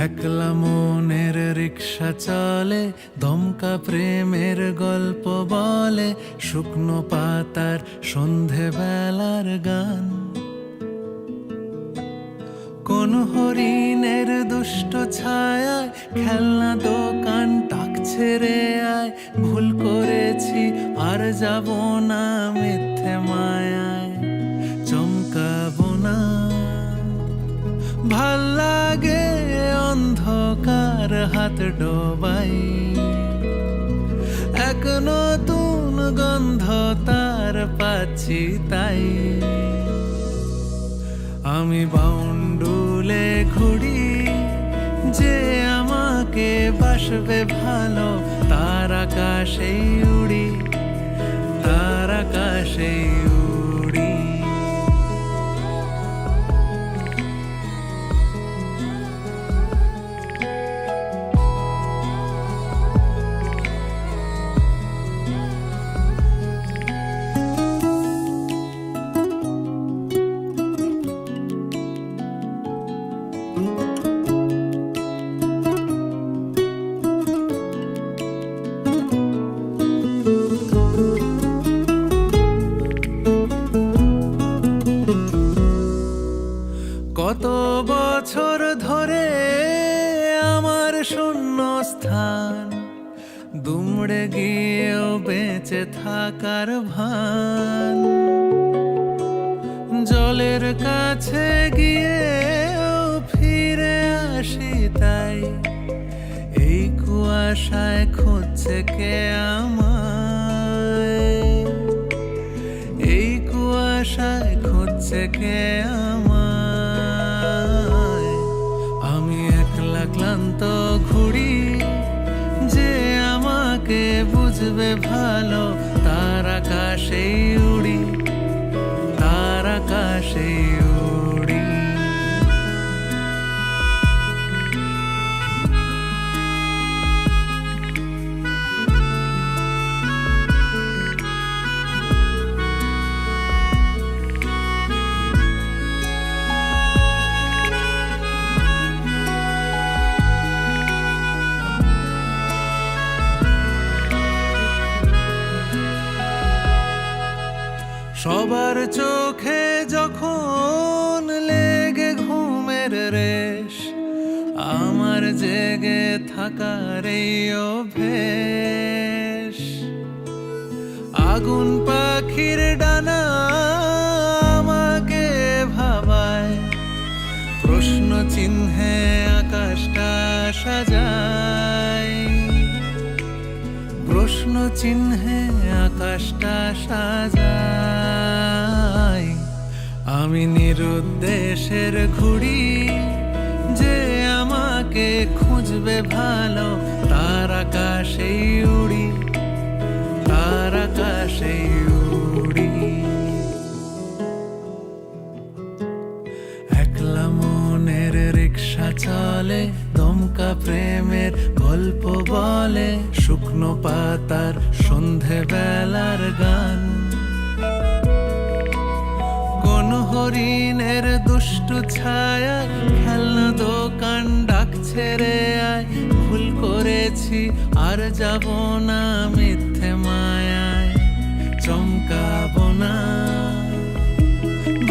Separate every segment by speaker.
Speaker 1: একলা মনের রিক্সা চলে, দমকা প্রেমের গল্প বলে, শুকনো পাতার সন্ধেবেলার গান। কোন হরিণের দুষ্ট ছায়ায় খেলনা দোকান ডাকছে রে আয়, ভুল করেছি আর যাব না মিথ্যে মায়ায়, চমকাবো না। ভাল লাগে অন্ধকার হাত ডোবাই, এক নতুন গন্ধ তার পাচ্ছি তাই। আমি বাউন্ডুলে ঘুরি, যে আমাকে বাসবে ভালো, তার আকাশেই উড়ি, তার আকাশেই উড়ি। কত বছর ধরে আমার শূন্য স্থান, দুমড়ে গিয়েও বেঁচে থাকার ভান। জলের কাছে গিয়েও ফিরে আসি তাই, এই কুয়াশায় খুঁজছে কে আমায়, এই কুয়াশায় খুঁজছে কে আমায়। আমি একলা ক্লান্ত ঘুরি, যে আমাকে বুঝবে ভালো, তার আকাশেই উড়ি, তার আকাশেই উড়ি। সবার চোখে যখন লেগে ঘুমের রেশ, আমার জেগে থাকার এই অভ্যেস। আগুন পাখির ডানা আমাকে ভাবায়, প্রশ্ন চিহ্নে আকাশটা সাজায়, প্রশ্ন চিহ্নে আকাশটা সাজায়। আমি নিরুদ্দেশের ঘুড়ি, যে আমাকে খুঁজবে ভালো, তার আকাশেই উড়ি, তার আকাশেই উড়ি। একলা মনের রিক্সা চলে, দমকা প্রেমের গল্প বলে, শুকনো পাতার সন্ধেবেলার গান। কোন হরিণের দুষ্টু ছায়া খেলনা দোকান ডাকছে রে আয়, ভুল করেছি আর যাব না মিথ্যে মায়ায়, চমকাবো না।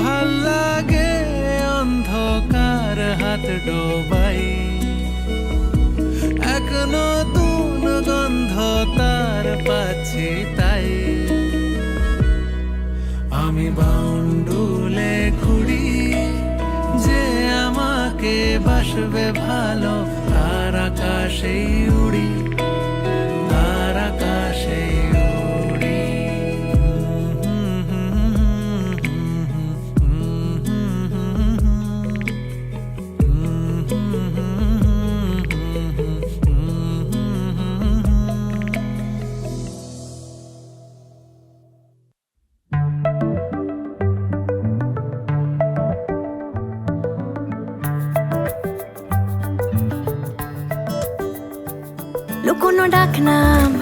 Speaker 1: ভাল লাগে অন্ধকার হাত ডোবাই, এক নতুন গন্ধ তার পাচ্ছি তাই। আমি বাউন্ডুলে ঘুরি, যে আমাকে বাসবে ভালো, তার আকাশেই উড়ি, তার আকাশেই উড়ি।
Speaker 2: লুকোনো ডাকনাম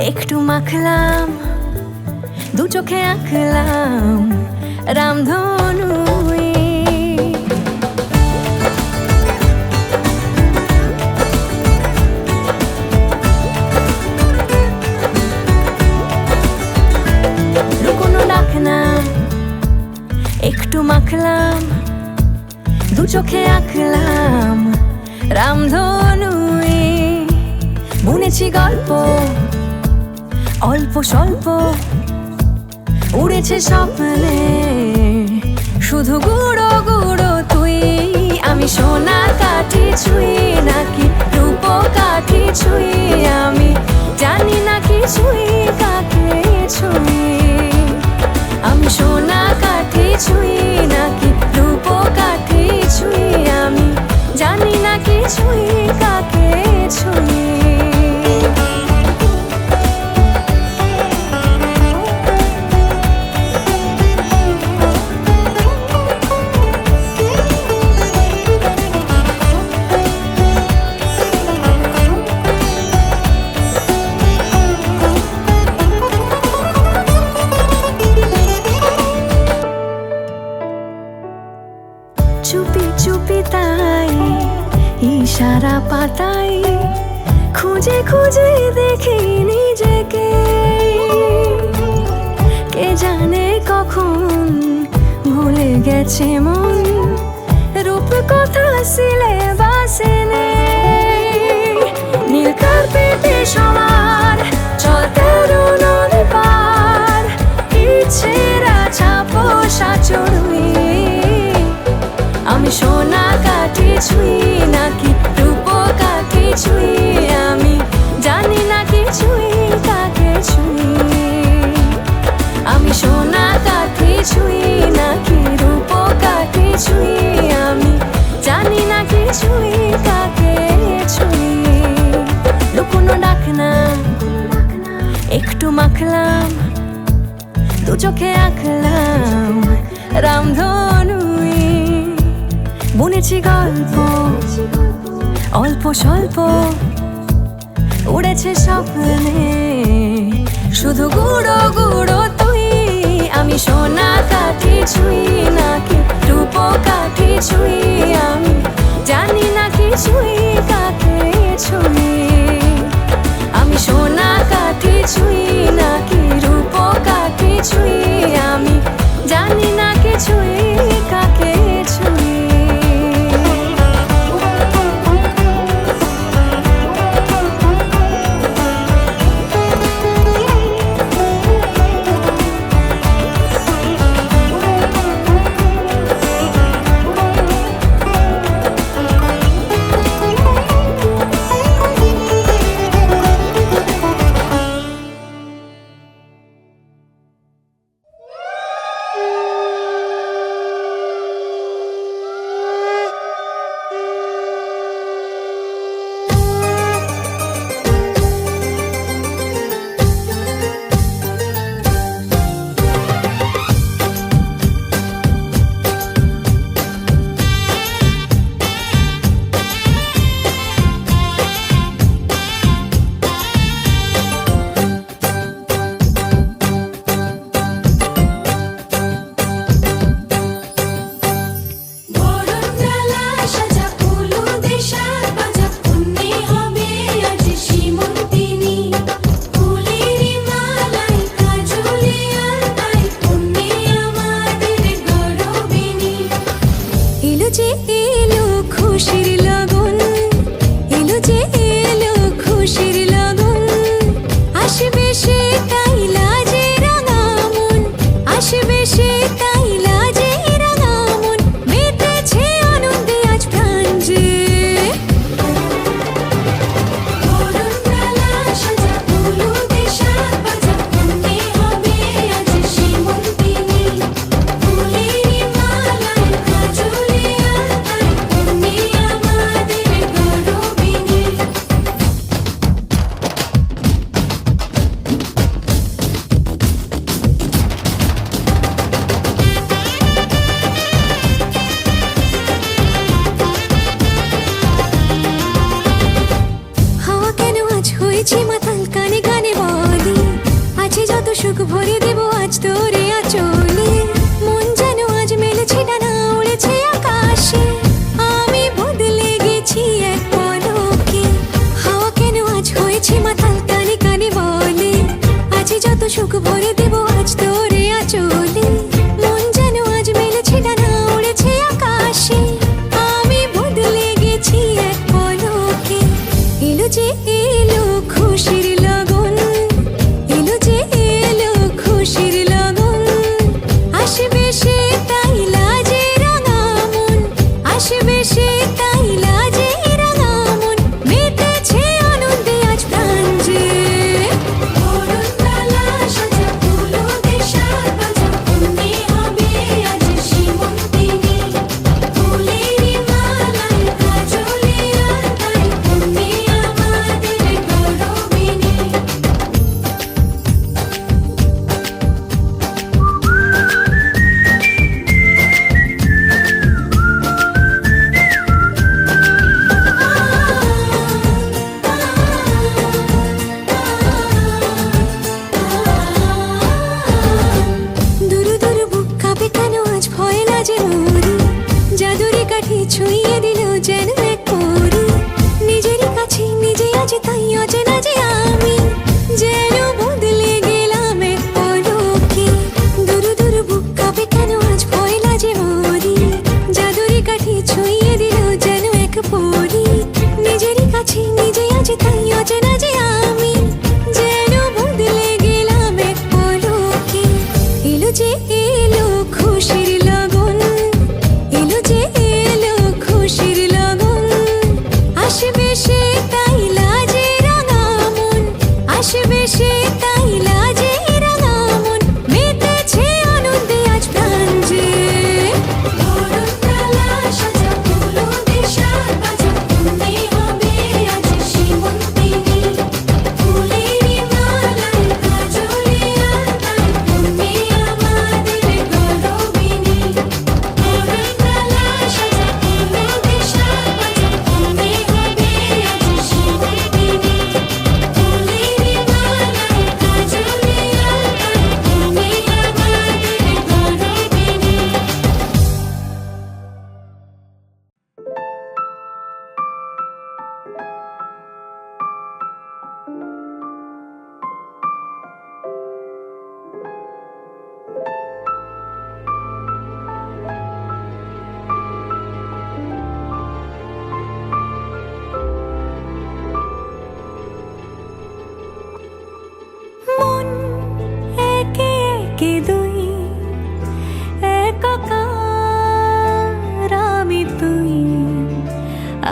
Speaker 2: একটু মাখলাম, দু চোখে আঁকলাম রামধনু। একটু মাখলাম, দু চোখে আঁকলাম রামধনুই। বুনেছি গল্প অল্প স্বল্প, উড়েছে স্বপ্নে শুধু গুঁড়ো গুঁড়ো তুই। আমি সোনা কাঠি ছুঁই নাকি রূপ কাঠি ছুঁই, আমি জানি না কিছুই কাকে ছুঁই। আমি সোনা কাঠি ছুঁই নাকি রূপ কাঠি ছুঁই, আমি জানি না কিছুই কাকে ছুঁই। চুপি চুপি তাই ইশারা পাতাই, খুঁজে খুঁজে দেখি নিজেকে। কে জানে কখন ভুলে গেছে মন, রূপ কথা সিলেবাসে নেই। নীল কার্পেটে সবার চল তেরো নদী পার, ইচ্ছেরা ছাপো সাচড়ুই। আমি সোনা কাঠি ছুঁই নাকি রূপ কাঠি ছুঁই, আমি জানি না কিছুই কাকে ছুঁই। আমি সোনা কাঠি ছুঁই নাকি রূপ কাঠি ছুঁই, আমি জানি না কিছুই কাকে ছুঁই। লুকোনো ডাকনা একটু মাখলাম, দু চোখে আঁকলাম রামধনুই। বুনেছি গল্প অল্প স্বল্প, উড়েছে স্বপ্নে শুধু গুঁড়ো গুঁড়ো তুই। আমি সোনা কাঠি ছুঁই নাকি রূপ কাঠি ছুঁই, আমি জানি না কিছুই কাকে ছুঁই। আমি সোনা কাঠি ছুঁই নাকি রূপ কাঠি ছুঁই, আমি জানি না কিছুই কাকে ছুঁই।
Speaker 3: সুখ ভরে দেব আজ তোরে আঁচলে, মন যেন আজ মেলেছে ডানা উড়েছে আকাশে। আমি বদলে গেছি এক পলকে, হাওয়া কেন আজ হয়েছে মাতাল কানে কানে বলে, আজ যত সুখ ভরে দেব আজ তোরে আঁচলে, মন যেন আজ মেলেছে ছুঁয়ে দিল যেন এক পরী। নিজেরই কাছে নিজে আছি তাই অচেনা যে আমি, যেন বদলে গেলাম এক পলকে। দুরু দুরু বুক কাঁপে কেন আজ ভয় লাজে মরি, জাদুরি কাঠি ছুঁয়ে দিল যেন এক পরী। নিজেরই কাছে নিজে আছি তাই অচেনা যে আমি, যেন বদলে গেলাম এক পলকে। এলো যে এলো খুশির লগন, এলো যে এলো খুশির লগন। আসবে সে তাই লাজে রাঙা মন, আসবে সে তাই লাজে রাঙা মন। মেতেছে আনন্দে আজ প্রাণ যে। বরণডালা সাজা ফুলো দেশার বাজা, তুমি হবে আজ সীমন্তিনী। ফুলেরই মালায় কাজলে আলতায়, তুমি আমাদের গৌরবিনী। বরণডালা সাজা ফুলো দেশার বাজা, তুমি হবে আজ সীমন্তিনী। ফুলেরই মালায় কাজলে আলতায়, তুমি আমাদের গৌরবিনী। মন একে একে দুই, একাকার আমি তুই।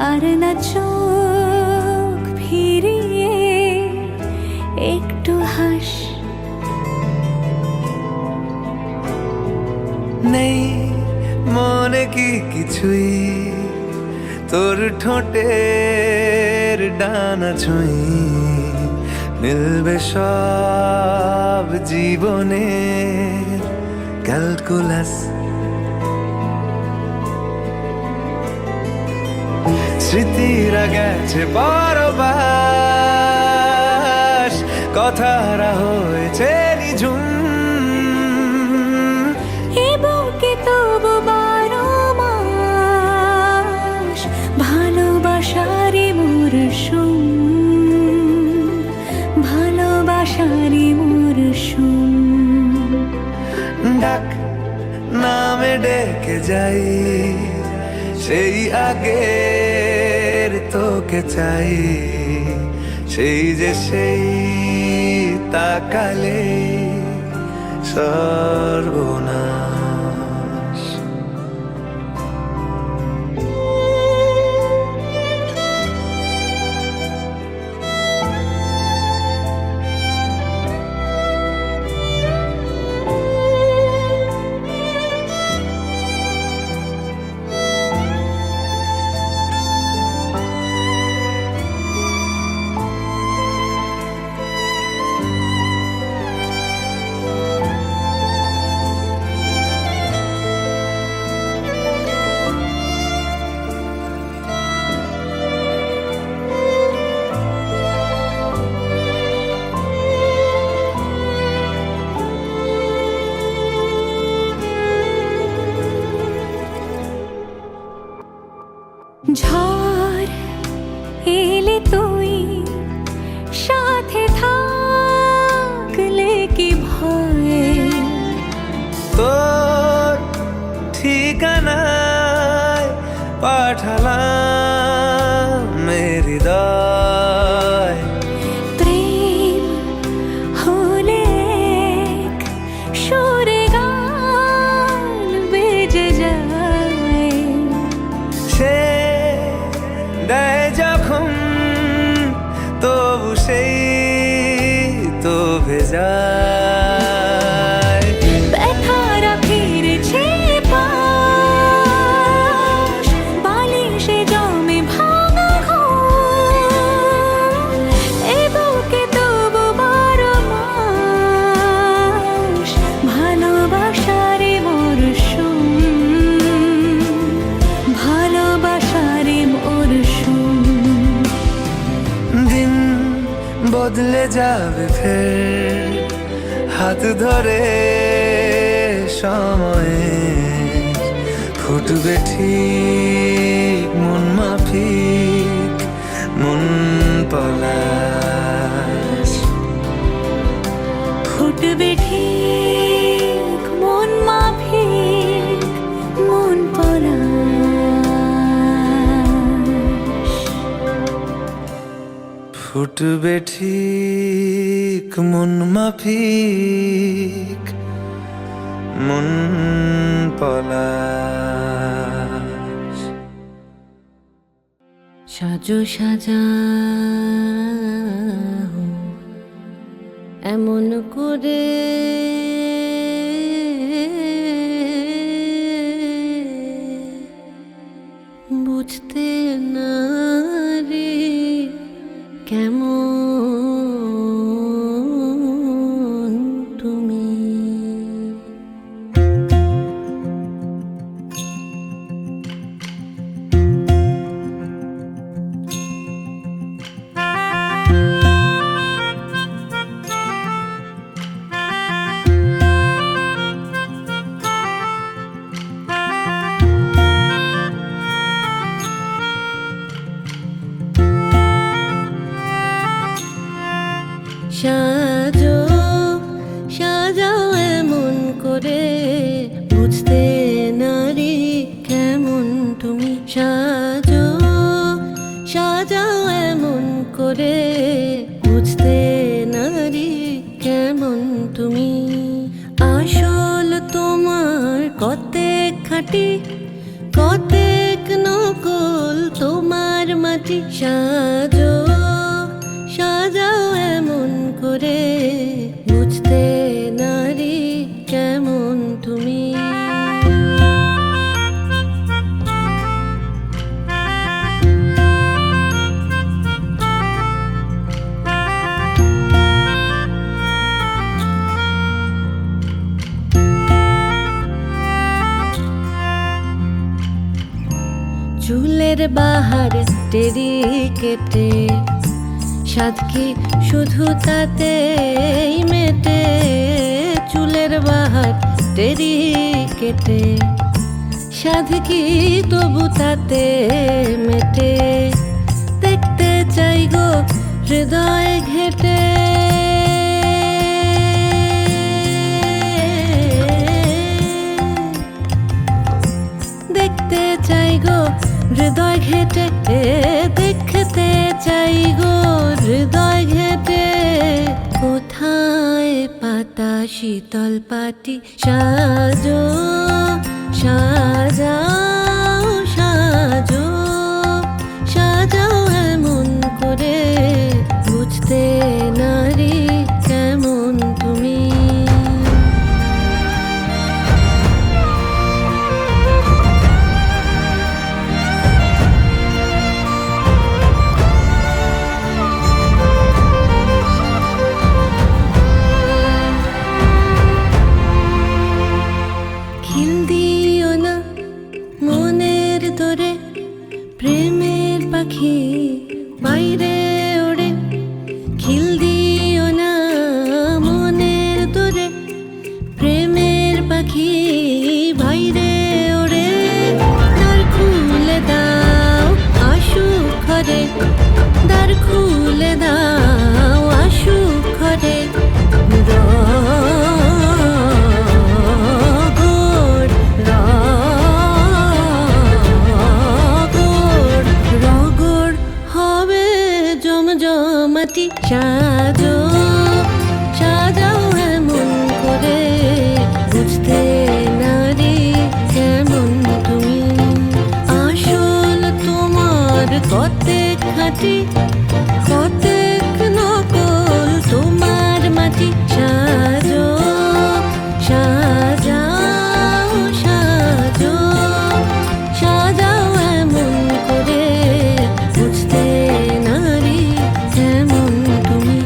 Speaker 3: আর না চোখ ফিরিয়ে একটু হাস।
Speaker 1: নেই মনে কি কিছুই, তোর ঠোঁটের ডানা ছুঁই। মিলবে সব জীবনের ক্যালকুলাস। স্মৃতিরা গেছে পরবাস, কথারা হয়েছে নিঝুম।
Speaker 3: এ বুকে তবু 12 মাস ভালোবাসারই মরশুম, ভালোবাসারই মরশুম।
Speaker 1: ডাক নামে ডেকে যাই, সেই আগের তোকে চাই। সেই যে সেই তাকালে সর্বনাশ।
Speaker 3: ঝড় এলে তুই সাথে থাকলে কি ভয়।
Speaker 1: তোর ঠিকানায় পাঠালাম হৃদয়।
Speaker 3: প্রেম হলে এক সুরে গান বেজে যায়।
Speaker 1: সে দেয় যখন তবু সেই তো ভেজায়।
Speaker 3: ব্যথারা ফিরেছে পাশ, বালিশে জমে ভাঙা ঘর। এ বুকে তবু 12 মাস ভালোবাসারই মরশুম, ভালোবাসারই মরশুম।
Speaker 1: দিন বদলে যাবে ফের, হাত ধরে সময়ে ফুটবে ঠিক মাফিক মন পলাশ।
Speaker 2: ফুটবে ঠিক মন মাফিক মন পলাশ।
Speaker 1: ফুটবে ঠিক মন মাফিক মন পলাশ।
Speaker 2: সাজো সাজাও এমন করে বুঝতে না রে কেমন তুমি। সাজো সাজাও এমন করে বুঝতে নারী কেমন তুমি। সাজো সাজাও এমন করে বুঝতে নারী কেমন তুমি। আসল তোমার কতেক খাঁটি কতেক নকল তোমার মাটি। সাজো সাজাও এমন করে বুঝতে নারী কেমন তুমি। চুলের বাহার টেরি কেটে সাধ কি শুধু তাতেই মেটে। চুলের বাহার টেরি কেটে সাধ কি তবু তাতে মেটে। দেখতে চাই গো হৃদয় ঘেটে দেখতে চাই গো হৃদয় ঘেটে দেখতে চাই গো হৃদয় ঘেটে। কোথায় পাতা শীতল পাটি। সাজো সাজাও সাজো সাজাও এমন করে বুঝতে নারী কেমন তুমি। খিল দিও না মনের দরে প্রেমের পাখি বাইরে ওড়ে। খিল দিও না মনের দরে প্রেমের পাখি বাইরে ওড়ে। দ্বার খুলে দাও আশু ঘরে দ্বার খুলে দাও আশু ঘরে। জমজমাটি সাজো সাজাও এমন করে বুঝতে নারী কেমন তুমি। আসল তোমার কতেক খাঁটি কতেক নকল তোমার মাটি। সাজো সাজাও সাজো সাজাও এমন করে বুঝতে নারী কেমন তুমি।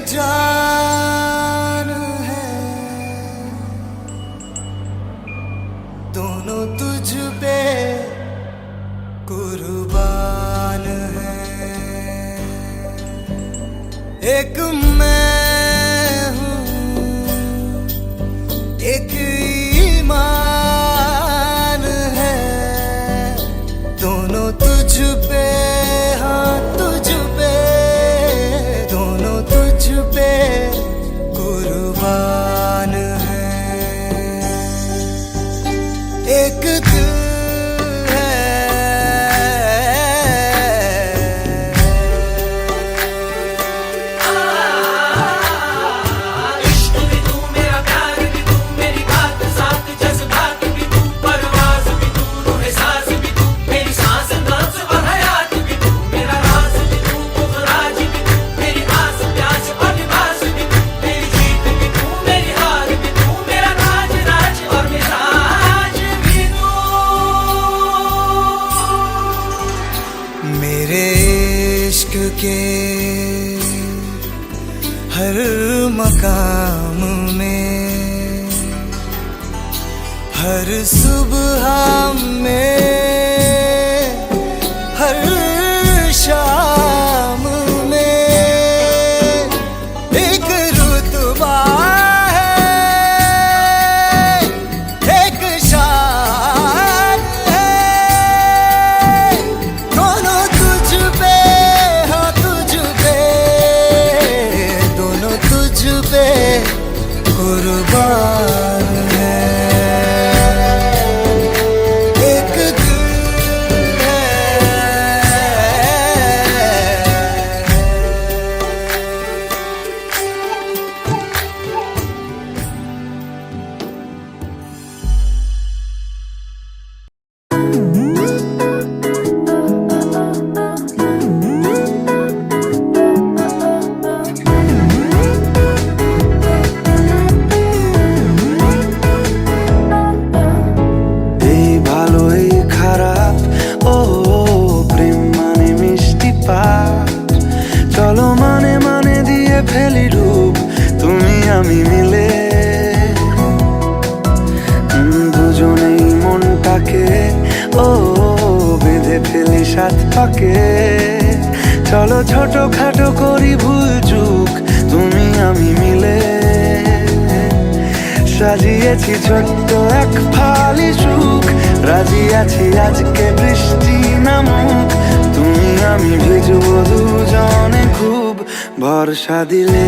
Speaker 1: जान है दोनों तुझ पे कुर्बान है एक मैं हूँ एक ईमान है दोनों तुझ पे हाँ तुझ पे दोनों तुझ पे कुर्बान है एक दिल मेरे इश्क के हर मकाम में हर सुबह में हर शाम में एक रुतबा है एक शान है दोनों तुझ पे हाँ तुझ पे दोनों तुझ पे कुर्बान है एक दिल है এই ভালো এই খারাপ ও প্রেম মানে মিষ্টি পাঠ চলো মানে মানে দিয়ে ফেলি রূপ তুমি আমি মিলে দুজনেই মনটাকে ও বেঁধে ফেলি সাত পাকে চলো ছোট খাটো করি ভুল চুক তুমি আমি মিলে সাজিয়েছি ছোট্ট এক ফালি সুখ রাজি আছি আজকে বৃষ্টি নামুক তুমি আমি ভিজবো দুজনে খুব ভরসা দিলে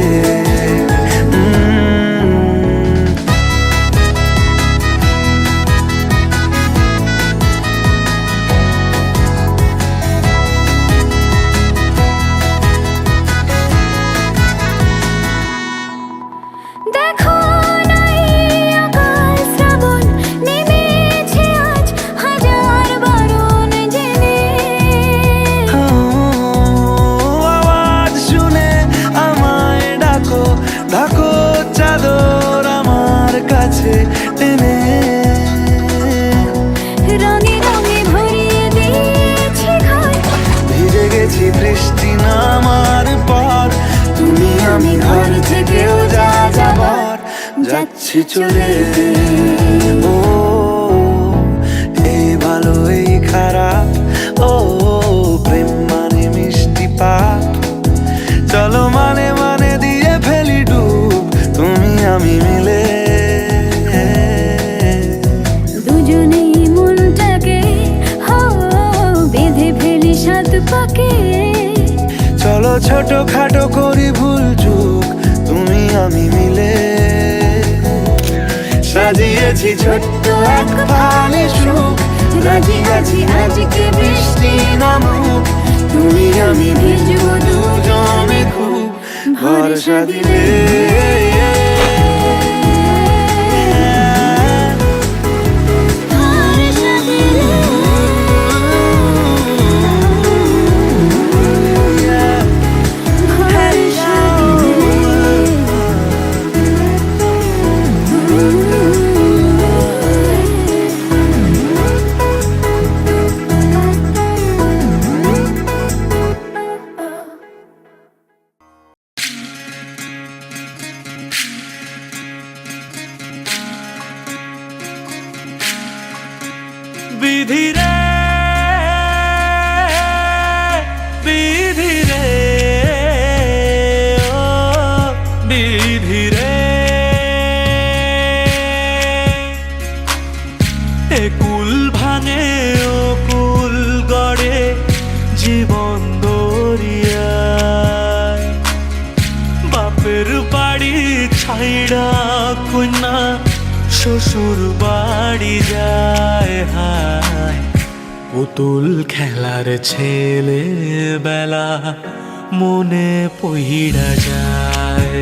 Speaker 3: দেখো নাই আকাল শ্রাবণ নেমেছে আজ হাজার বারণ জেনে
Speaker 1: আওয়াজ শুনে আমায় ডাকো ডাকো চাদর আমার কাছে টেনে
Speaker 3: রঙে রঙে ভরিয়ে দিয়েছি ঘর
Speaker 1: ভিজে গেছি বৃষ্টি নামার পর তুমি আমি ঘর থেকেও যা যাবার যাচ্ছি চলে ও এই ভালো এই খারাপ ও প্রেম মানে মিষ্টি পাপ চলো মানে মানে দিয়ে ফেলি ডুব তুমি আমি মিলে
Speaker 3: দুজনেই মনটাকে হো বেঁধে ফেলি সাত পাকে
Speaker 1: চলো ছোট খাটো করি ভুল চুক তুমি আমি মিলে সাজিয়েছি ছোট্ট এক ফালি সুখ রাজি আছি আজকে বৃষ্টি নামুক তুমি আমি ভিজবো দুজনে খুব ভরসা দিলে বিধি রে, বিধি রে, ও বিধি রে। এ কুল ভাঙে ও কুল গড়ে জীবন দরিয়ায়, বাপের বাড়ি ছাইড়া কন্যা শ্বশুর বাড়ি যায়। হায় পুতুল খেলার ছেলে বেলা মনে পইড়া যায়।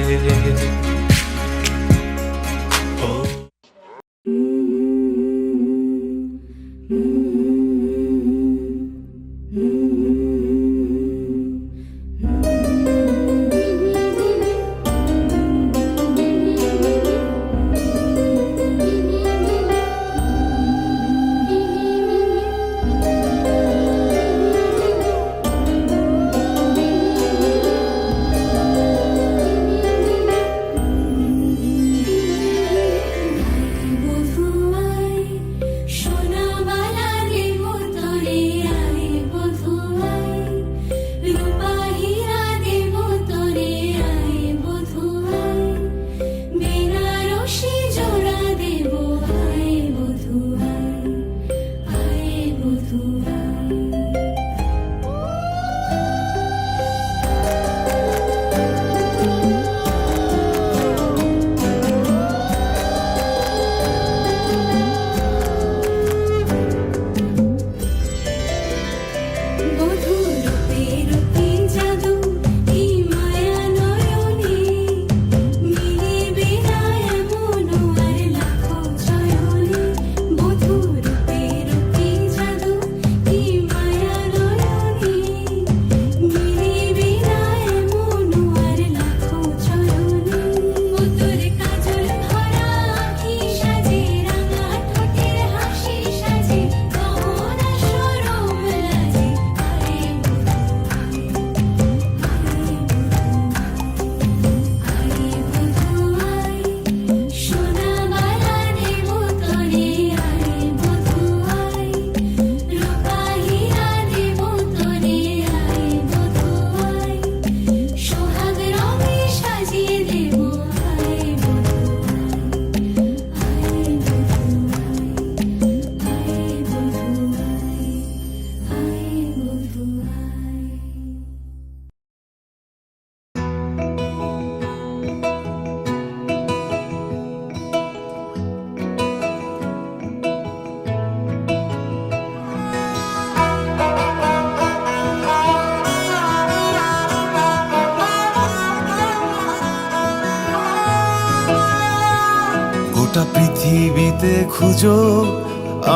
Speaker 1: গোটা পৃথিবীতে খুঁজো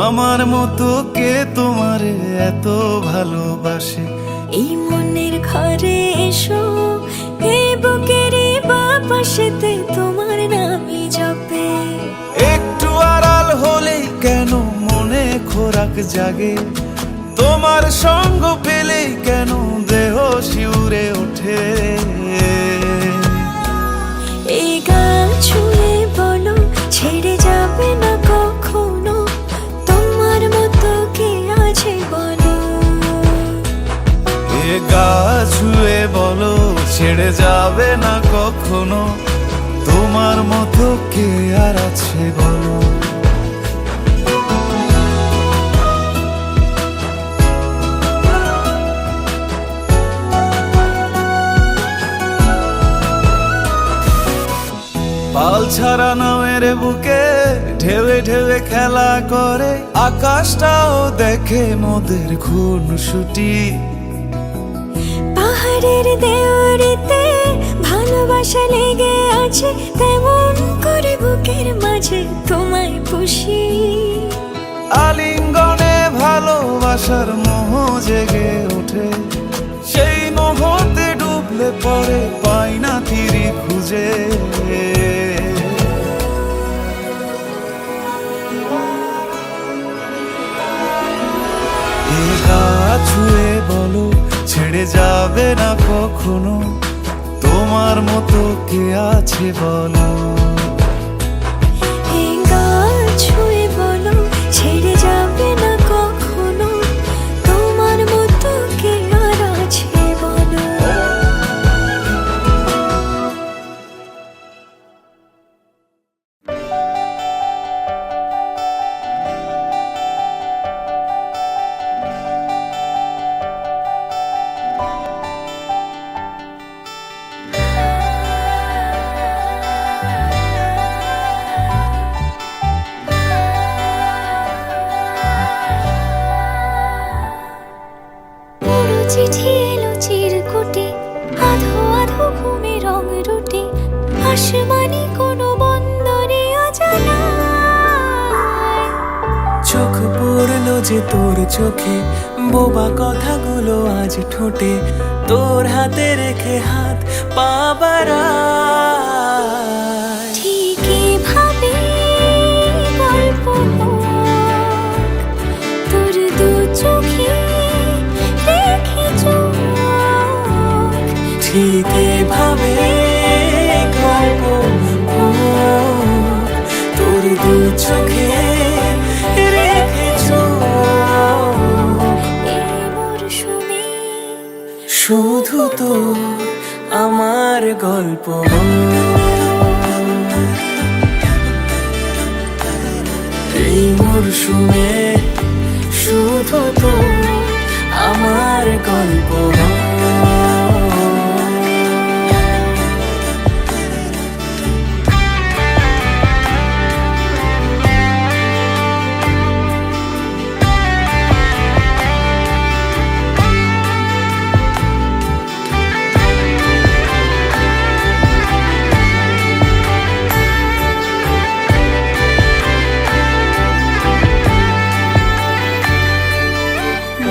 Speaker 1: আমার মতো কে তোমারে এত ভালোবাসে।
Speaker 3: এই মনের ঘরে এসো, এই বুকের বাপাশেতে তোমার নামই জপে।
Speaker 1: একটু আড়াল হলেই কেন মনে খোরাক জাগে, তোমার সঙ্গ পেলেই কেন দেহ শিউরে ওঠে।
Speaker 3: এই গান ছুঁয়ে বলো ছেড়ে যাবে না কখনো, তোমার মতো কে আছে বলো।
Speaker 1: এ গা ছুঁয়ে বলো ছেড়ে যাবে না কখনো, তোমার মতো কে আর আছে বলো। পাল ছাড়া নামের বুকে ঢেউে ঢেউে খেলা করে, আকাশটাও দেখে মোদের খুনসুটি।
Speaker 3: পাহাড়ের দেওয়ারিতে ভালোবাসা লেগে আছে, তেমন করে বুকের মাঝে তোমায় পুষি।
Speaker 1: আলিঙ্গনে ভালোবাসার মোহ জেগে ওঠে, সেই মোহতে ডুবলে পরে পাই না তীরে খুঁজে। ছুঁয়ে বলো ছেড়ে যাবে না কখনো, তোমার মতো কে আছে বলো।
Speaker 3: ছুঁয়ে বলো ছেড়ে যাবে না।
Speaker 4: যে তোর চোখে, বোবা কথাগুলো আজ ঠোঁটে, তোর হাতে রেখে হাত পা বাড়ায়।
Speaker 3: ঠিক এভাবে গল্প হোক, তোর দু চোখে রেখে চোখ।
Speaker 4: ঠিক এভাবে গল্প হোক, তোর দু চোখে রেখে চোখ।
Speaker 3: এই মরশুমে
Speaker 4: শুধু তো আমার গল্প, এই মরশুমে শুধু তো আমার গল্প।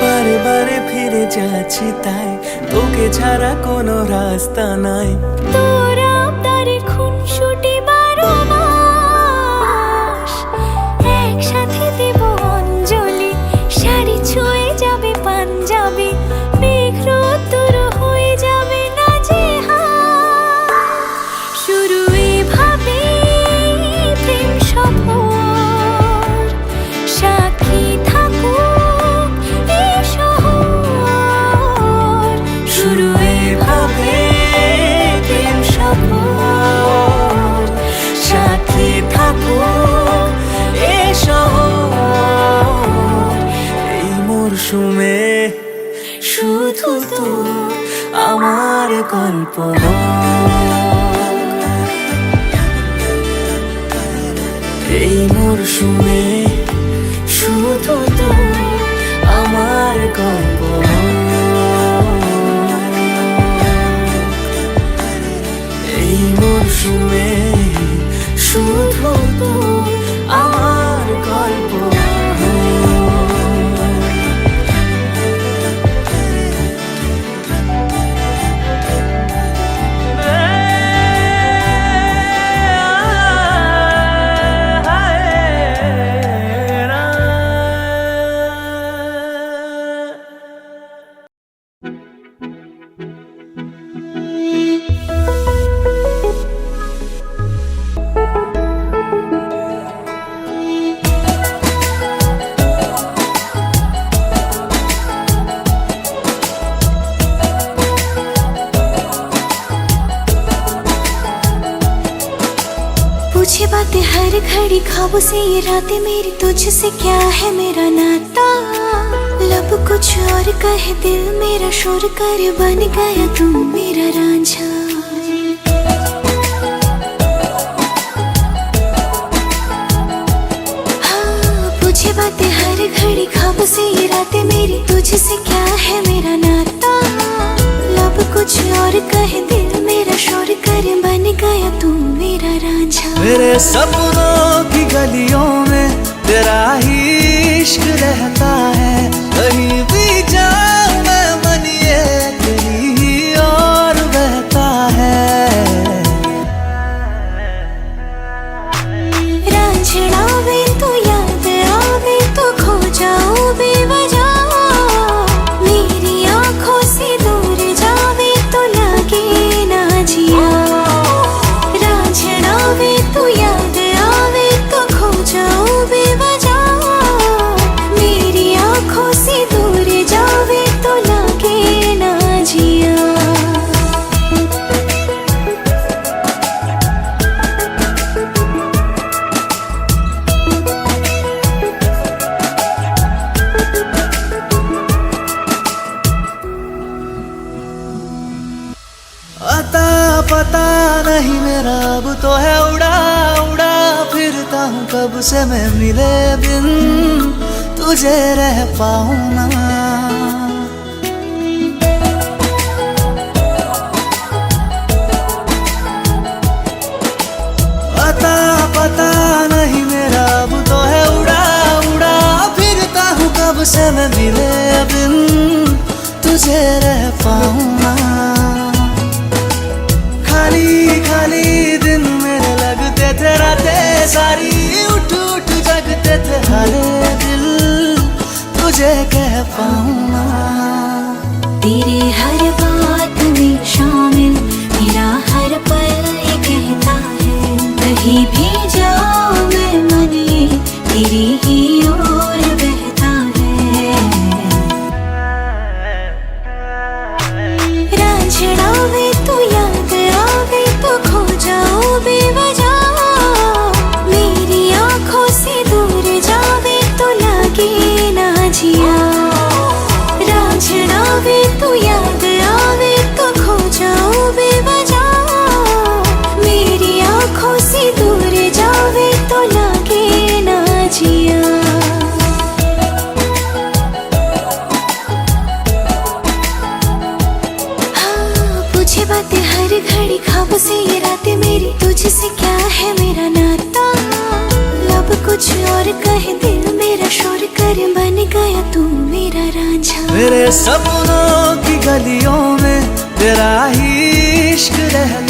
Speaker 4: বারে বারে ফিরে যাচ্ছি তাই, তোকে ছাড়া কোনো রাস্তা নাই।
Speaker 3: তোর আবদারে খুনসুটি 12 মাস, একসাথে দেব অঞ্জলি, শাড়ি ছুঁয়ে যাবে পাঞ্জাবি, মেঘ রোদ্দুর হয়ে যাবে নাজেহাল। শুরু এভাবে প্রেম সফর, সাক্ষী থাকুক এই শহর।
Speaker 4: শুরু এভাবে প্রেম সফর, সাথী থাকুক এ শহর। এই মরশুমে শুধু তো আমার গল্প, এই মরশুমে শুধু তো আমার গল্প। এই মরশুমে শুধু তো আমার গল্প।
Speaker 3: पूछे बातें हर घड़ी ख्वाबों से, ये रातें मेरी तुझसे क्या है मेरा नाता। लब कुछ और कहे दिल मेरा शोर कर, बन गया तू मेरा रांझा। हाँ, पूछे बातें हर घड़ी ख्वाबों से, ये रातें मेरी तुझसे क्या है मेरा नाता। लब कुछ और कहे दिल मेरा शोर कर, बन गया तू मेरा रांझा।
Speaker 1: मेरे सपनों की गलियों में तेरा ही इश्क रहता है, कहीं भी जाऊं मैं मन ये तेरी ही और बहता है।
Speaker 3: रांझना वे तो याद आवे तो खो जाऊं बेवजह, मेरी आंखों से दूर जावे तो लगे ना जिया। रांझना वे तो याद आवे तो खो जाऊं बेवजह, मेरी आंखों से दूर जावे तो लगे ना जिया।
Speaker 1: अता पता नहीं मेरा अब तो है उड़ा उड़ा फिरता हूँ, कब से मैं मिले बिन तुझे रह पाऊँ ना। अता पता नहीं मेरा अब तो है उड़ा उड़ा फिरता हूँ, कब तुझे रह पाऊं ना। खाली खाली दिन मेरे लगते थे, रातें सारी उठ उठ जगते थे, हाले दिल तुझे कह पाऊं ना।
Speaker 3: तेरे हर बात में शामिल मेरा हर पल ये कहता है, कहीं भी जाऊं मैं मन ये तेरी ही ओर बहता है। रांझना वे तू याद आवे तो खो जाऊं बेवजह, मेरी आंखों से दूर जावे तो लगे ना जिया। रांझना वे तू याद आवे तो खो जाऊं बेवजह, मेरी आंखों से दूर जावे तो लगे ना जिया। हाँ, पूछे बातें हर घड़ी ख्वाब से ये रातें मेरी, तुझसे क्या है मेरा नाता। लब कुछ और कहे दिल मेरा शोर कर, बन गया तू मेरा रांझा।
Speaker 1: मेरे सपनों की गलियों में तेरा ही इश्क रहता